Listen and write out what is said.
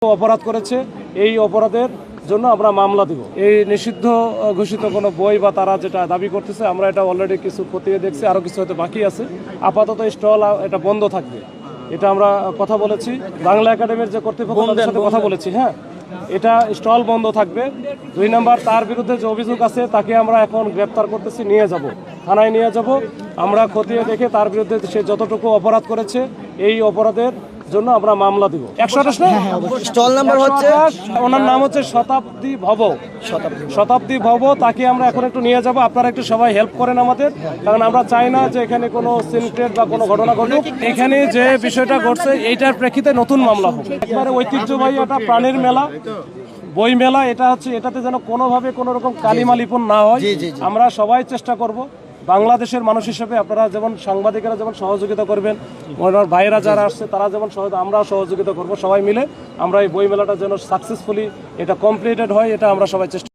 অপরাধ করেছে, এই অপরাধের জন্য আমরা মামলা দিব। এই নিষিদ্ধ ঘোষিত কোনো বই বা তারা যেটা দাবি করতেছে, আমরা এটা অলরেডি কিছু খতিয়ে দেখছি, আরও কিছু হয়তো বাকি আছে। আপাতত স্টল এটা বন্ধ থাকবে, এটা আমরা কথা বলেছি। বাংলা একাডেমির যে কর্তৃপক্ষ তাদের সাথে কথা বলেছি। হ্যাঁ, এটা স্টল বন্ধ থাকবে। 2 নম্বর, তার বিরুদ্ধে যে অভিযোগ আছে তাকে আমরা এখন গ্রেপ্তার করতেছি, নিয়ে যাব, থানায় নিয়ে যাব। আমরা খতিয়ে দেখে তার বিরুদ্ধে সে যতটুকু অপরাধ করেছে এই অপরাধের জন্য আমরা মামলা দিব। 128 না, স্টল নাম্বার হচ্ছে, ওনার নাম হচ্ছে শতাব্দী ভব। তাকে আমরা এখন একটু নিয়ে যাব। আপনারা একটু সবাই হেল্প করেন আমাদের, কারণ আমরা চাই না যে এখানে কোনো সিনক্রেট বা কোনো ঘটনা ঘটুক। এখানে যে বিষয়টা ঘটছে এইটার প্রেক্ষিতে নতুন মামলা হোক। একবারে ঐতিহ্যবাহী একটা প্রাণীর মেলা, বই মেলা, এটা হচ্ছে, এটাতে যেন কোনোভাবে কোনো রকম কালিমা লিপন না হয়। আমরা সবাই চেষ্টা করব। বাংলাদেশের মানুষ হিসেবে আপনারা যেমন, সাংবাদিকেরা যেমন সহযোগিতা করবেন, ওনার ভাইয়েরা যারা আসছে তারা যেমন আমরাও সহযোগিতা করব। সবাই মিলে আমরা এই বই মেলাটা যেন সাকসেসফুলি এটা কমপ্লিটেড হয়, এটা আমরা সবাই চেষ্টা